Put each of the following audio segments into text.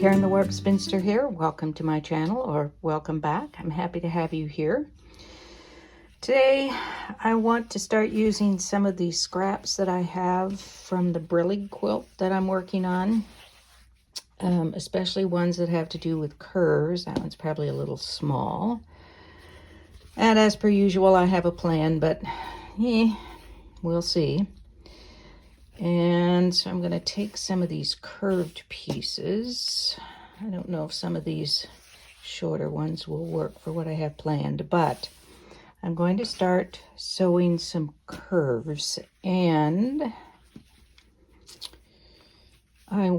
Karen the Warp Spinster here. Welcome to my channel, or welcome back. I'm happy to have you here. Today I want to start using some of these scraps that I have from the Brillig quilt that I'm working on, especially ones that have to do with curves. That one's probably a little small. And as per usual, I have a plan, but we'll see. And so I'm going to take some of these curved pieces. I don't know if some of these shorter ones will work for what I have planned, but I'm going to start sewing some curves. And I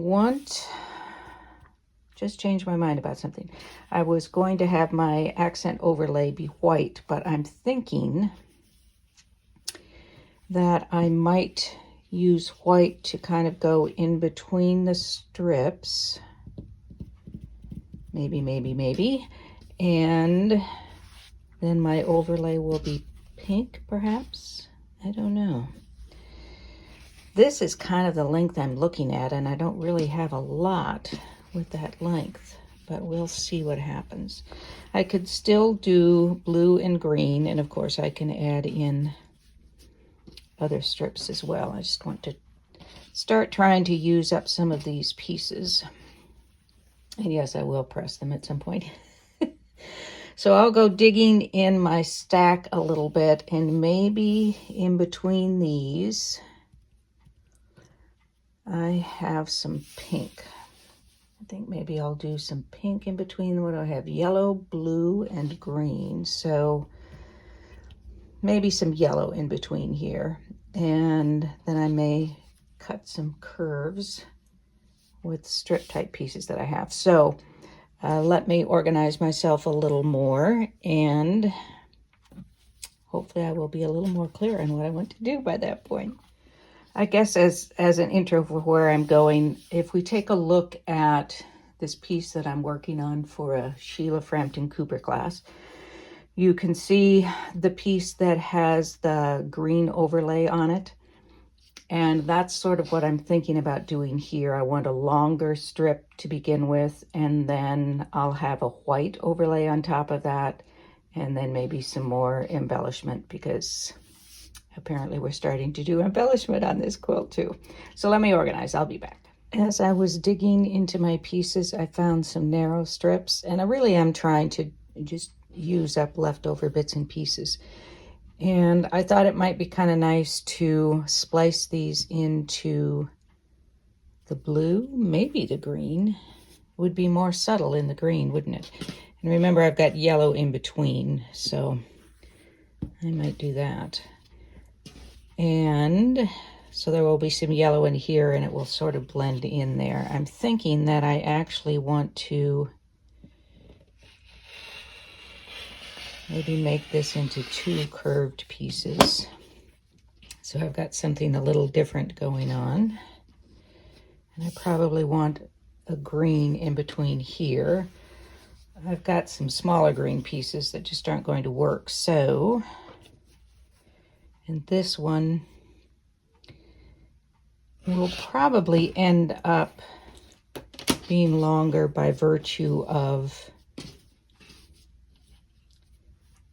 just changed my mind about something. I was going to have my accent overlay be white, but I'm thinking that I might use white to kind of go in between the strips. Maybe. And then my overlay will be pink, perhaps? I don't know. This is kind of the length I'm looking at, and I don't really have a lot with that length, but we'll see what happens. I could still do blue and green, and of course I can add in other strips as well. I just want to start trying to use up some of these pieces. And yes, I will press them at some point. So I'll go digging in my stack a little bit, and maybe in between these, I have some pink. I think maybe I'll do some pink in between. What do I have? Yellow, blue, and green. So maybe some yellow in between here. And then I may cut some curves with strip type pieces that I have. So let me organize myself a little more, and hopefully I will be a little more clear on what I want to do by that point. I guess as an intro for where I'm going, if we take a look at this piece that I'm working on for a Sheila Frampton Cooper class, you can see the piece that has the green overlay on it. And that's sort of what I'm thinking about doing here. I want a longer strip to begin with, and then I'll have a white overlay on top of that, and then maybe some more embellishment, because apparently we're starting to do embellishment on this quilt too. So let me organize. I'll be back. As I was digging into my pieces, I found some narrow strips, and I really am trying to just use up leftover bits and pieces. And I thought it might be kind of nice to splice these into the blue, maybe the green. Would be more subtle in the green, wouldn't it? And remember, I've got yellow in between, so I might do that. And so there will be some yellow in here, and it will sort of blend in there. I'm thinking that I actually want to maybe make this into two curved pieces. So I've got something a little different going on. And I probably want a green in between here. I've got some smaller green pieces that just aren't going to work. So, and this one will probably end up being longer by virtue of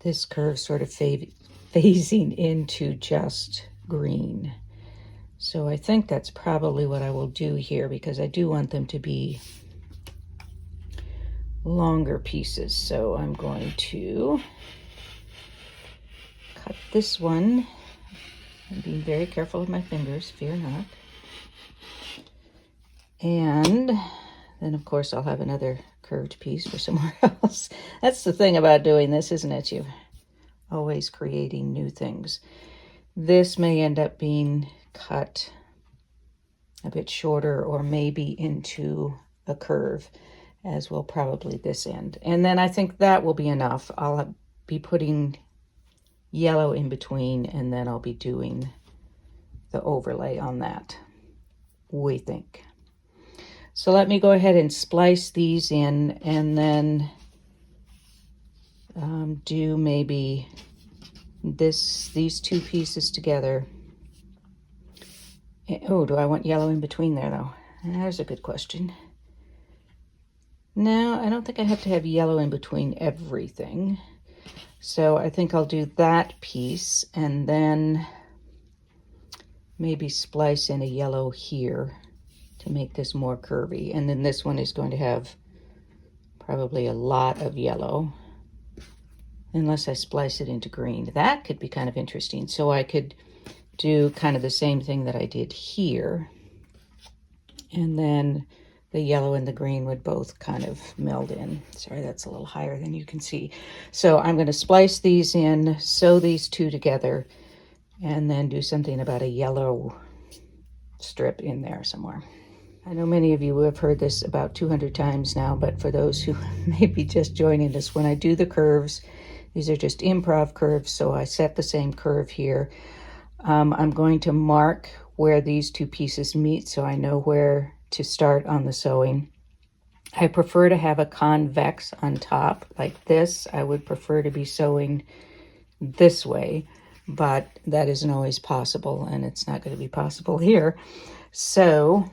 this curve sort of phasing into just green. So I think that's probably what I will do here, because I do want them to be longer pieces. So I'm going to cut this one. I'm being very careful with my fingers, fear not. And then of course I'll have another curved piece for somewhere else. That's the thing about doing this, isn't it? You're always creating new things. This may end up being cut a bit shorter, or maybe into a curve, as will probably this end. And then I think that will be enough. I'll be putting yellow in between, and then I'll be doing the overlay on that, we think. So let me go ahead and splice these in, and then do maybe these two pieces together. Oh, do I want yellow in between there though? There's a good question. Now, I don't think I have to have yellow in between everything. So I think I'll do that piece and then maybe splice in a yellow here to make this more curvy. And then this one is going to have probably a lot of yellow, unless I splice it into green. That could be kind of interesting. So I could do kind of the same thing that I did here. And then the yellow and the green would both kind of meld in. Sorry, that's a little higher than you can see. So I'm going to splice these in, sew these two together, and then do something about a yellow strip in there somewhere. I know many of you have heard this about 200 times now, but for those who may be just joining us, when I do the curves, these are just improv curves, so I set the same curve here. I'm going to mark where these two pieces meet so I know where to start on the sewing. I prefer to have a convex on top like this. I would prefer to be sewing this way, but that isn't always possible, and it's not going to be possible here. So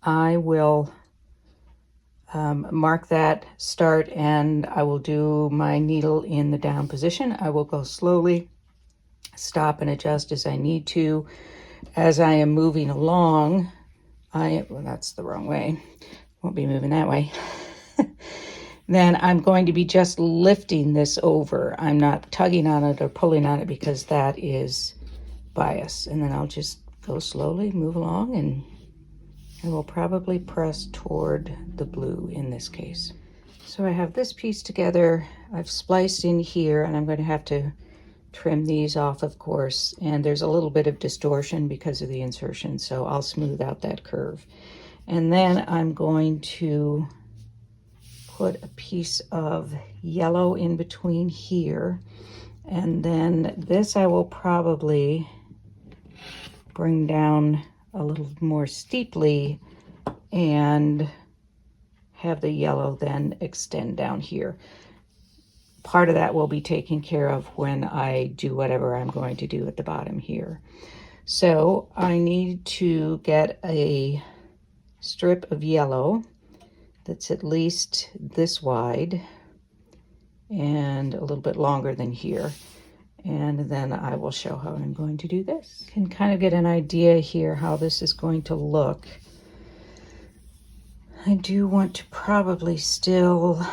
I will mark that start, and I will do my needle in the down position. I will go slowly, stop and adjust as I need to. As I am moving along, well, that's the wrong way. Won't be moving that way. Then I'm going to be just lifting this over. I'm not tugging on it or pulling on it because that is bias. And then I'll just go slowly, move along, and I will probably press toward the blue in this case. So I have this piece together. I've spliced in here, and I'm going to have to trim these off, of course, and there's a little bit of distortion because of the insertion, so I'll smooth out that curve. And then I'm going to put a piece of yellow in between here, and then this I will probably bring down a little more steeply and have the yellow then extend down here. Part of that will be taken care of when I do whatever I'm going to do at the bottom here. So I need to get a strip of yellow that's at least this wide and a little bit longer than here. And then I will show how I'm going to do this. You can kind of get an idea here how this is going to look. I do want to probably still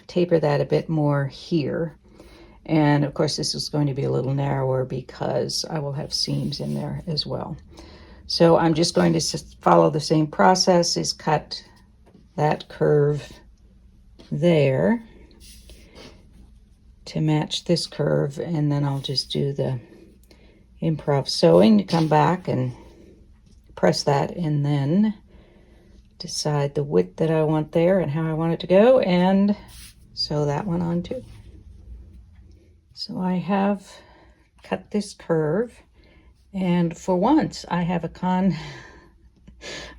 taper that a bit more here. And of course this is going to be a little narrower because I will have seams in there as well. So I'm just going to follow the same process, is cut that curve there to match this curve, and then I'll just do the improv sewing to come back and press that, and then decide the width that I want there and how I want it to go, and sew that one on too. So I have cut this curve, and for once I have a convex.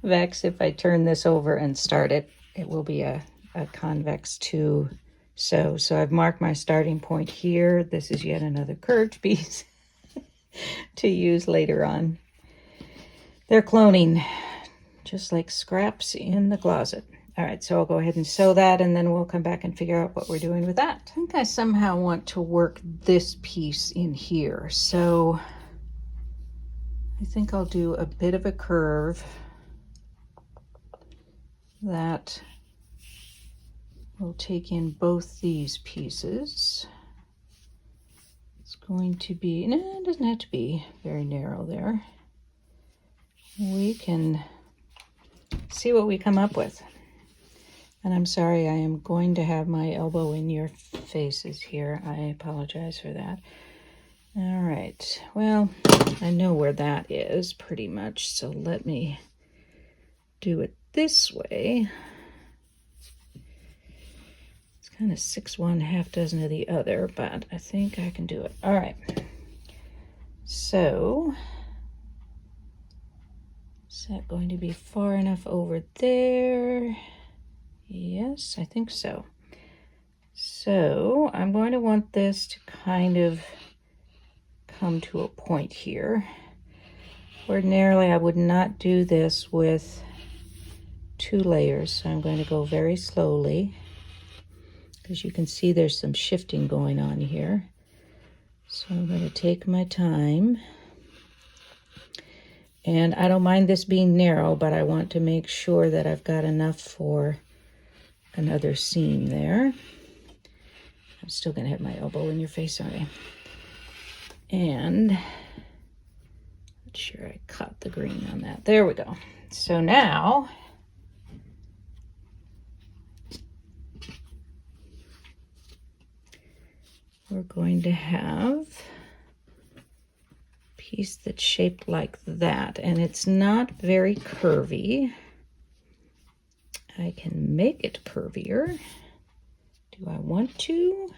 If I turn this over and start it, it will be a convex to sew. So I've marked my starting point here. This is yet another curved piece to use later on. They're cloning, just like scraps in the closet. All right, so I'll go ahead and sew that, and then we'll come back and figure out what we're doing with that. I think I somehow want to work this piece in here. So I think I'll do a bit of a curve that will take in both these pieces. It's going to be, no, it doesn't have to be very narrow there. We can see what we come up with. And I'm sorry, I am going to have my elbow in your faces here. I apologize for that. All right, well, I know where that is pretty much, so let me do it this way. It's kind of 6 one, half dozen of the other, but I think I can do it. All right, so is that going to be far enough over there? Yes, I think so. So I'm going to want this to kind of come to a point here. Ordinarily, I would not do this with 2 layers. So I'm going to go very slowly, because you can see there's some shifting going on here. So I'm going to take my time. And I don't mind this being narrow, but I want to make sure that I've got enough for another seam there. I'm still going to have my elbow in your face, aren't I? And make sure I cut the green on that. There we go. So now we're going to have a piece that's shaped like that, and it's not very curvy. I can make it curvier. Do I want to?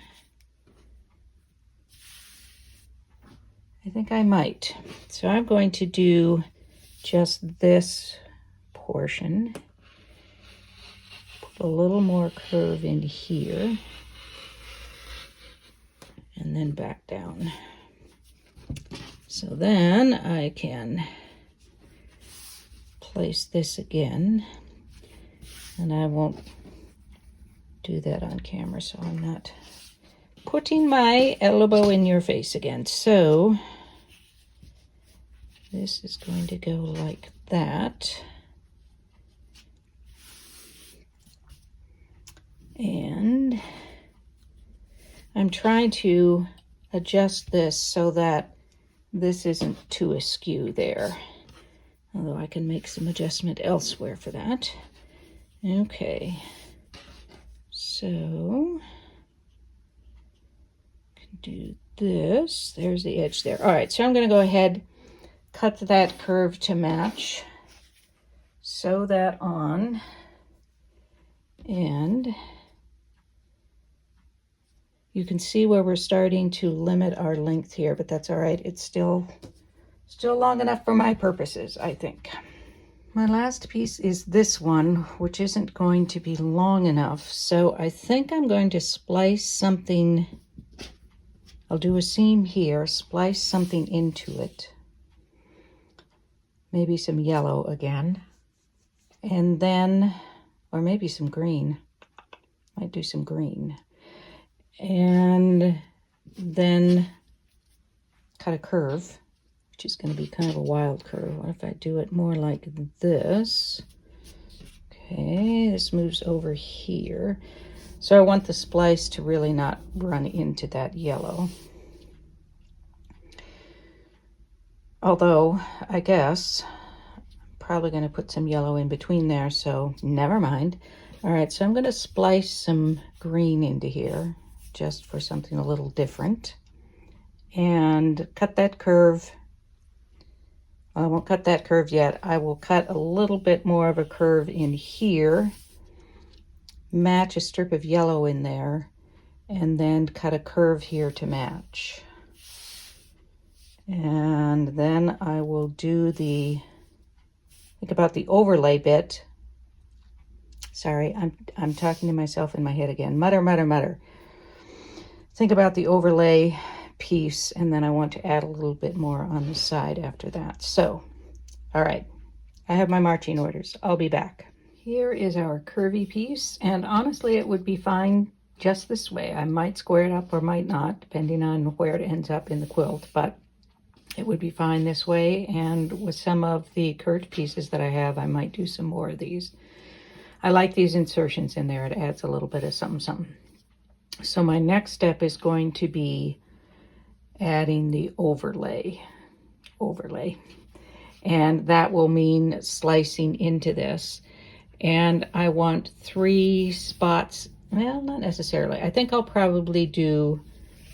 I think I might. So I'm going to do just this portion. Put a little more curve in here. And then back down. So then I can place this again. And I won't do that on camera, so I'm not putting my elbow in your face again. So this is going to go like that. And I'm trying to adjust this so that this isn't too askew there. Although I can make some adjustment elsewhere for that. Okay. So do this. There's the edge there. All right, so I'm going to go ahead, cut that curve to match, sew that on, and you can see where we're starting to limit our length here, but that's all right. It's still long enough for my purposes, I think. My last piece is this one, which isn't going to be long enough, so I think I'm going to splice something. I'll do a seam here, splice something into it. Maybe some yellow again. And then, or maybe some green. Might do some green. And then cut a curve, which is going to be kind of a wild curve. What if I do it more like this? Okay, this moves over here. So I want the splice to really not run into that yellow. Although, I guess, I'm probably going to put some yellow in between there, so never mind. All right, so I'm going to splice some green into here, just for something a little different. And cut that curve. Well, I won't cut that curve yet. I will cut a little bit more of a curve in here. Match a strip of yellow in there, and then cut a curve here to match. And then I will do think about the overlay bit. Sorry, I'm talking to myself in my head again. Mutter, mutter, mutter. Think about the overlay piece, and then I want to add a little bit more on the side after that. So, all right, I have my marching orders. I'll be back. Here is our curvy piece, and honestly, it would be fine just this way. I might square it up or might not, depending on where it ends up in the quilt, but it would be fine this way, and with some of the curved pieces that I have, I might do some more of these. I like these insertions in there. It adds a little bit of something, something. So my next step is going to be adding the overlay. And that will mean slicing into this. And I want 3 spots. Well, not necessarily. I think I'll probably do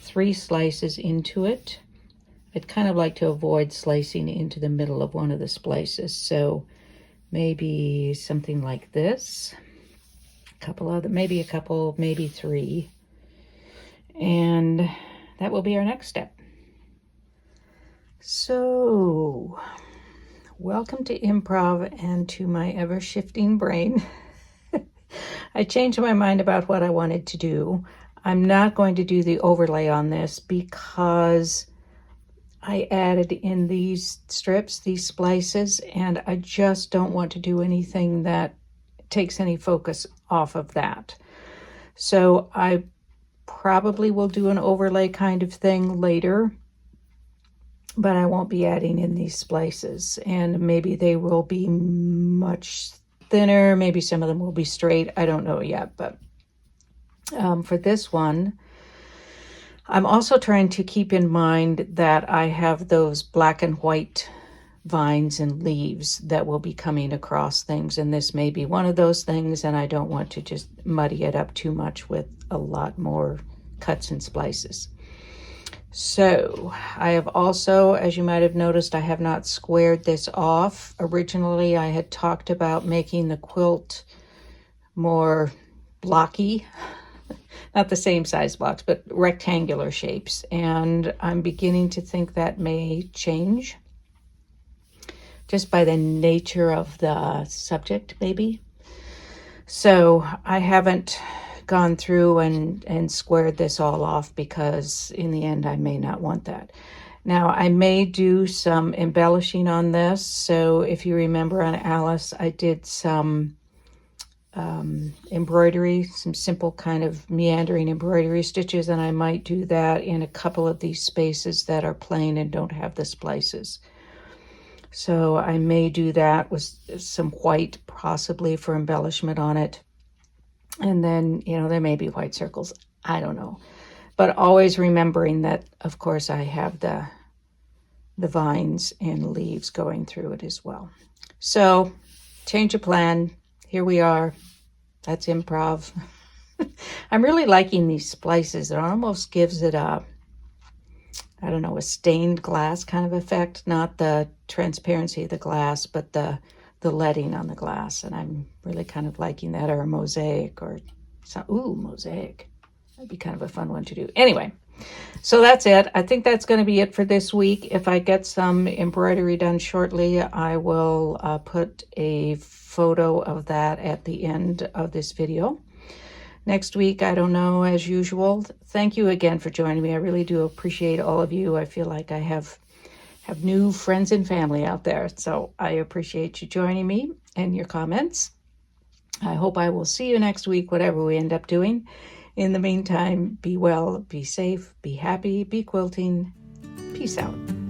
3 slices into it. I'd kind of like to avoid slicing into the middle of one of the splices. So maybe something like this. Maybe a couple, maybe 3. And that will be our next step. So, welcome to improv and to my ever-shifting brain. I changed my mind about what I wanted to do. I'm not going to do the overlay on this because I added in these strips, these splices, and I just don't want to do anything that takes any focus off of that. So I probably will do an overlay kind of thing later, but I won't be adding in these splices, and maybe they will be much thinner. Maybe some of them will be straight. I don't know yet, but for this one, I'm also trying to keep in mind that I have those black and white vines and leaves that will be coming across things, and this may be one of those things, and I don't want to just muddy it up too much with a lot more cuts and splices. So I have also, as you might have noticed, I have not squared this off. Originally, I had talked about making the quilt more blocky, not the same size blocks, but rectangular shapes. And I'm beginning to think that may change just by the nature of the subject, maybe. So I haven't gone through and squared this all off because in the end I may not want that. Now I may do some embellishing on this. So if you remember on Alice, I did some embroidery, some simple kind of meandering embroidery stitches, and I might do that in a couple of these spaces that are plain and don't have the splices. So I may do that with some white possibly for embellishment on it. And then, there may be white circles. I don't know. But always remembering that, of course, I have the vines and leaves going through it as well. So, change of plan. Here we are. That's improv. I'm really liking these splices. It almost gives it a stained glass kind of effect. Not the transparency of the glass, but the leading on the glass, and I'm really kind of liking that, or a mosaic, or some, mosaic. That'd be kind of a fun one to do. Anyway, so that's it. I think that's going to be it for this week. If I get some embroidery done shortly, I will put a photo of that at the end of this video. Next week, I don't know, as usual. Thank you again for joining me. I really do appreciate all of you. I feel like I have new friends and family out there. So I appreciate you joining me and your comments. I hope I will see you next week, whatever we end up doing. In the meantime, be well, be safe, be happy, be quilting. Peace out.